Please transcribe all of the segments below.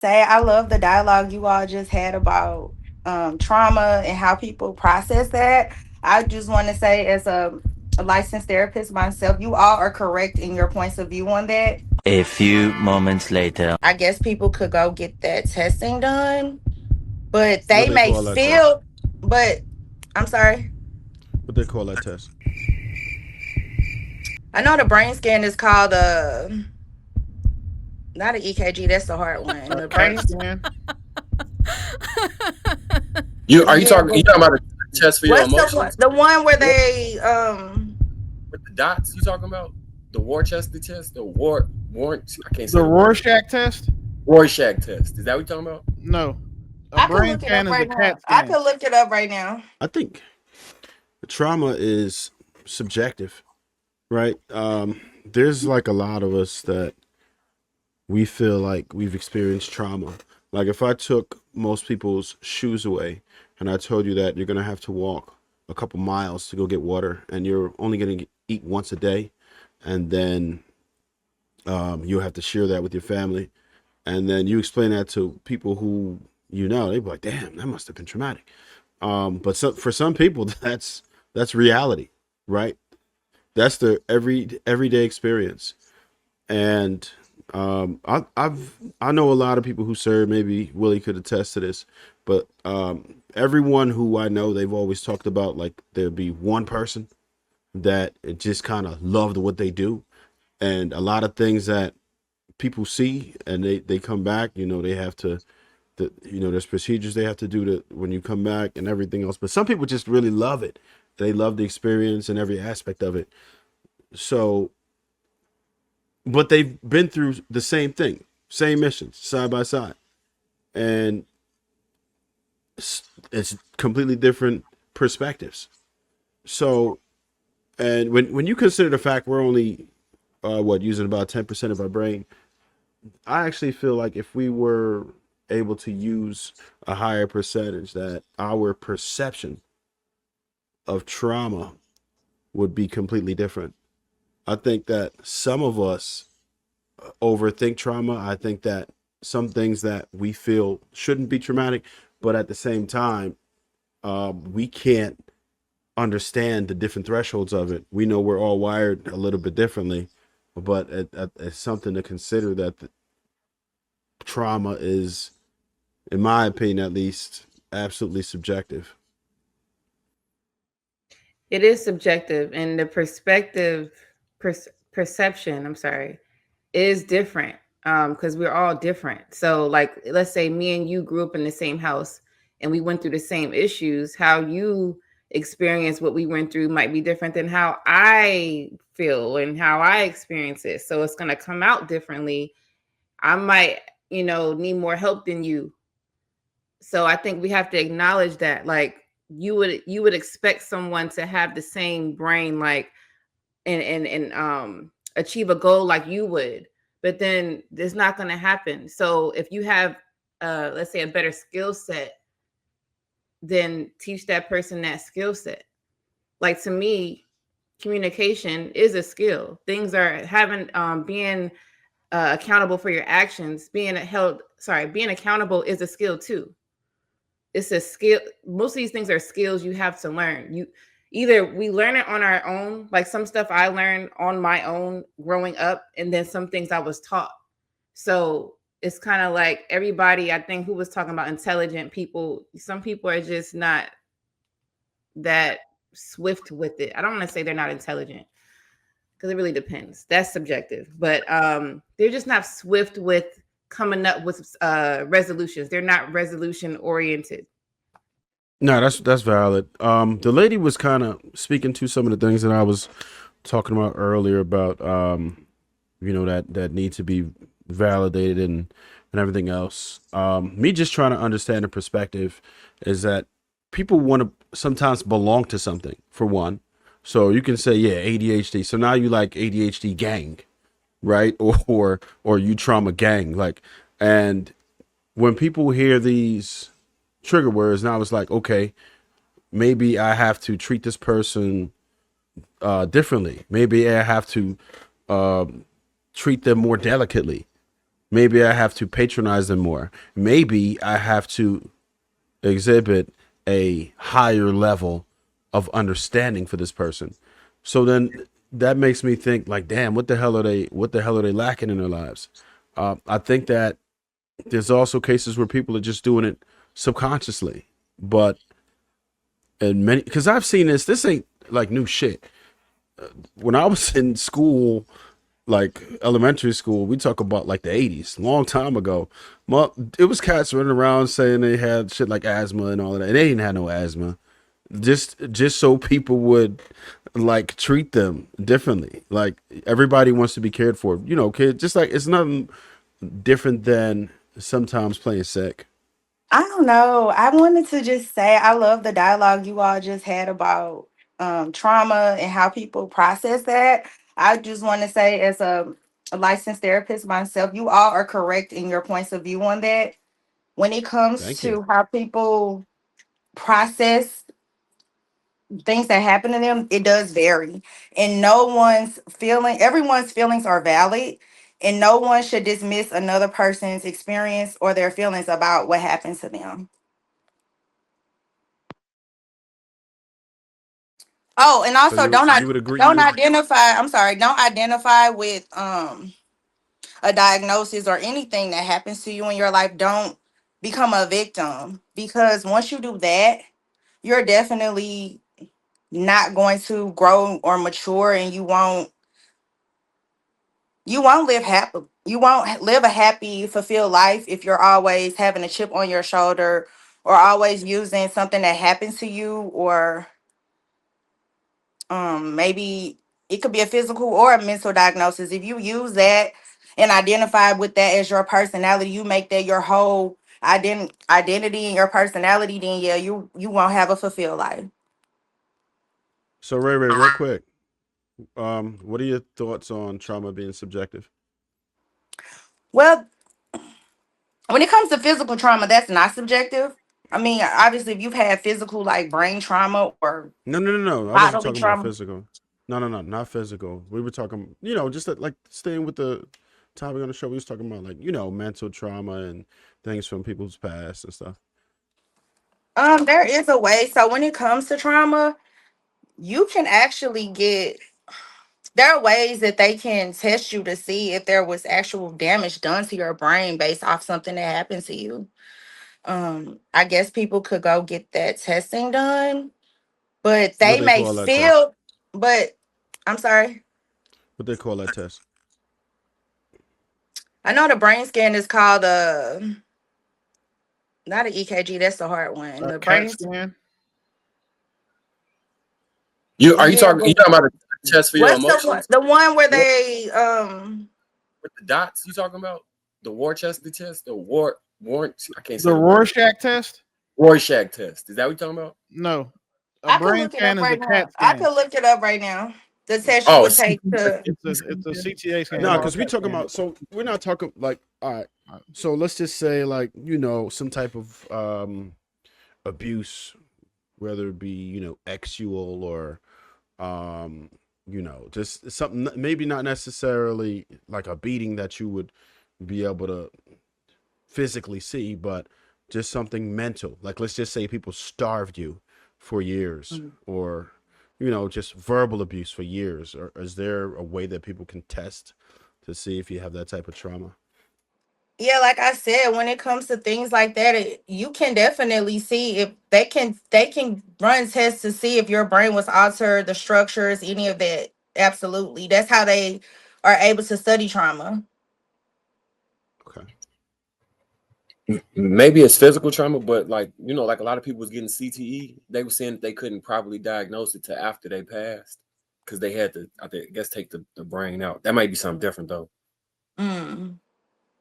say I love the dialogue you all just had about trauma and how people process that. I just want to say, as a licensed therapist myself, you all are correct in your points of view on that. A few moments later. I guess people could go get that testing done, but What they they may call that test? feel, but I'm sorry. What they call that test? I know the brain scan is called not an EKG. That's the hard one. A The CAT brain, scan? Are you yeah. talking? You talking about a test for your What's the one? emotions? The one where War, they with the dots? You talking about the Worcester test? The warrant? I can't say The the word. Rorschach test? Rorschach test. Is that what you're talking about? No. A I could brain look it up scan is a right now. CAT I scan. could look it up right now. I think trauma is subjective, right? There's like a lot of us that we feel like we've experienced trauma. Like if I took most people's shoes away and I told you that you're gonna have to walk a couple miles to go get water and you're only gonna eat once a day, and then you have to share that with your family, and then you explain that to people who they'd be like, "Damn, that must have been traumatic." But for some people, that's reality, right? That's the everyday experience. And I know a lot of people who serve. Maybe Willie could attest to this, but everyone who I know, they've always talked about like there'd be one person that it just kind of loved what they do, and a lot of things that people see and they come back. They have to. There's procedures they have to do to when you come back and everything else. But some people just really love it. They love the experience and every aspect of it. So but they've been through the same thing, same missions, side by side, and it's completely different perspectives. So, and when you consider the fact we're only using about 10% of our brain, I actually feel like if we were able to use a higher percentage, that our perception of trauma would be completely different. I think that some of us overthink trauma. I think that some things that we feel shouldn't be traumatic, but at the same time, we can't understand the different thresholds of it. We know we're all wired a little bit differently, but it's something to consider that the trauma is, in my opinion at least, absolutely subjective. It is subjective, and the perception, I'm sorry, is different because we're all different. So, like, let's say me and you grew up in the same house and we went through the same issues. How you experience what we went through might be different than how I feel and how I experience it. So, it's going to come out differently. I might, need more help than you. So I think we have to acknowledge that, like, you would expect someone to have the same brain, like, and achieve a goal like you would, but then it's not going to happen. So if you have let's say a better skill set, then teach that person that skill set. Like, to me, communication is a skill. Things are having being accountable for your actions, being accountable is a skill too. It's a skill. Most of these things are skills you have to learn. Either we learn it on our own, like some stuff I learned on my own growing up, and then some things I was taught. So it's kind of like everybody, I think, who was talking about intelligent people, some people are just not that swift with it. I don't want to say they're not intelligent because it really depends. That's subjective. But they're just not swift with coming up with resolutions. They're not resolution oriented. No, that's valid. The lady was kind of speaking to some of the things that I was talking about earlier about that need to be validated and everything else. Me just trying to understand the perspective is that people want to sometimes belong to something, for one. So you can say, yeah, ADHD. So now you like ADHD gang, right? Or you trauma gang, like. And when people hear these trigger words, now it's like, okay, maybe I have to treat this person differently. Maybe I have to treat them more delicately. Maybe I have to patronize them more. Maybe I have to exhibit a higher level of understanding for this person. So then that makes me think like, damn, what the hell are they lacking in their lives? I think that there's also cases where people are just doing it subconsciously, but and many because I've seen this ain't like new shit. When I was in school, like elementary school, we talk about like the 80s, long time ago. It was cats running around saying they had shit like asthma and all of that. And they didn't have no asthma. Just so people would like treat them differently. Like everybody wants to be cared for. You know, kid, just like it's nothing different than sometimes playing sick. I don't know. I wanted to just say I love the dialogue you all just had about trauma and how people process that. I just want to say, as a licensed therapist myself, you all are correct in your points of view on that. When it comes Thank you. to how people process things that happen to them, it does vary. And everyone's feelings are valid. And no one should dismiss another person's experience or their feelings about what happens to them. Oh, and So also you would agree don't you identify. I'm sorry, don't identify with a diagnosis or anything that happens to you in your life. Don't become a victim, because once you do that, you're definitely not going to grow or mature, and you won't live happy. You won't live a happy, fulfilled life if you're always having a chip on your shoulder, or always using something that happens to you, or maybe it could be a physical or a mental diagnosis. If you use that and identify with that as your personality, you make that your whole identity and your personality, then yeah, you won't have a fulfilled life. so Ray, real quick. What are your thoughts on trauma being subjective? Well, when it comes to physical trauma, that's not subjective. I mean, obviously, if you've had physical like brain trauma or No. I wasn't bodily talking about trauma. physical. No, not physical. We were talking, just like staying with the topic on the show. We was talking about like, mental trauma and things from people's past and stuff. There is a way. So when it comes to trauma, you can actually get there are ways that they can test you to see if there was actual damage done to your brain based off something that happened to you. I guess people could go get that testing done, but What they they may call that test? feel, but I'm sorry. What they call that test? I know the brain scan is called not an EKG, that's the hard one. The CAT brain, scan. Are you yeah, talking? You talking about a test for your what's the one? emotions? The one where War, they with the dots? You talking about the Worcester test? The warrant? I can't say The the word. Rorschach test? Rorschach test. Is that what you talking about? No. A I could brain look it up scan is a right now. CAT I scan. could look it up right now. The test you Oh, would take to It's a CTA I scan, No, didn't not a know. because we CAT talking scan. about. So we're not talking like. All right. So let's just say like some type of abuse, whether it be sexual or just something maybe not necessarily like a beating that you would be able to physically see, but just something mental. Like let's just say people starved you for years, or just verbal abuse for years. Or is there a way that people can test to see if you have that type of trauma? yeah, like I said, when it comes to things like that, you can definitely see if they can run tests to see if your brain was altered, the structures, any of that. Absolutely, that's how they are able to study trauma. Okay. Maybe it's physical trauma, but like a lot of people was getting CTE. They were saying that they couldn't properly diagnose it till after they passed because they had to, guess, take the brain out. That might be something different though, Mm.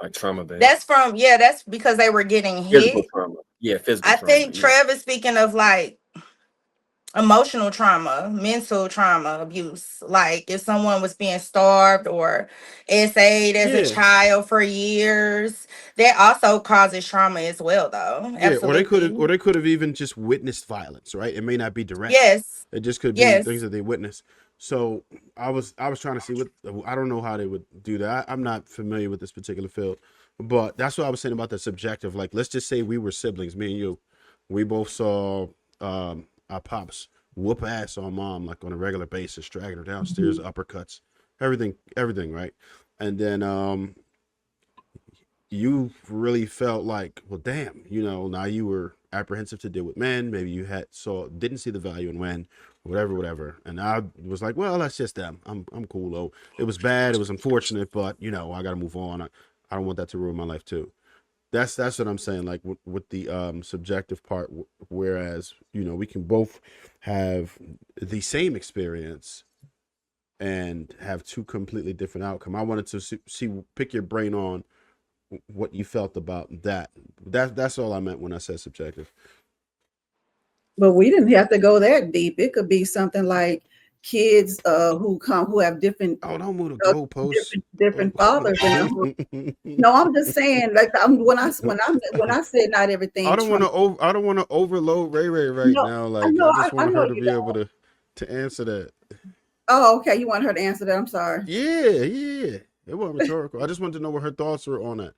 like trauma based. That's because they were getting Physical hit. trauma. Yeah, physical I trauma. think Yeah. Trev is speaking of like emotional trauma, mental trauma, abuse. Like if someone was being starved or essayed as a Yeah. child for years, that also causes trauma as well, though. Yeah, or Absolutely. they could have even just witnessed violence, right? It may not be direct. Yes. It just could be things Yes. that they witnessed. So I was trying to see what, I don't know how they would do that. I'm not familiar with this particular field, but that's what I was saying about the subjective. Like, let's just say we were siblings, me and you. We both saw our pops whoop ass on mom like on a regular basis, dragging her downstairs, uppercuts, everything, right? And then you really felt like, well, damn, now you were apprehensive to deal with men. Maybe you didn't see the value in men, whatever. And I was like, well, that's just them. I'm cool though. It was bad. It was unfortunate, but I got to move on. I don't want that to ruin my life too. That's what I'm saying. Like with the subjective part, whereas we can both have the same experience and have two completely different outcome. I wanted to pick your brain on what you felt about that. That's all I meant when I said subjective. But we didn't have to go that deep. It could be something like kids who have different Oh, don't move the goalposts. different fathers in the hood. No, I'm just saying, like when I said not everything. I don't want to overload Ray right No, now. I Like know, I just want I know her to you be don't. able to answer that. Oh, okay. You want her to answer that? I'm sorry. Yeah. It wasn't rhetorical. I just wanted to know what her thoughts were on that.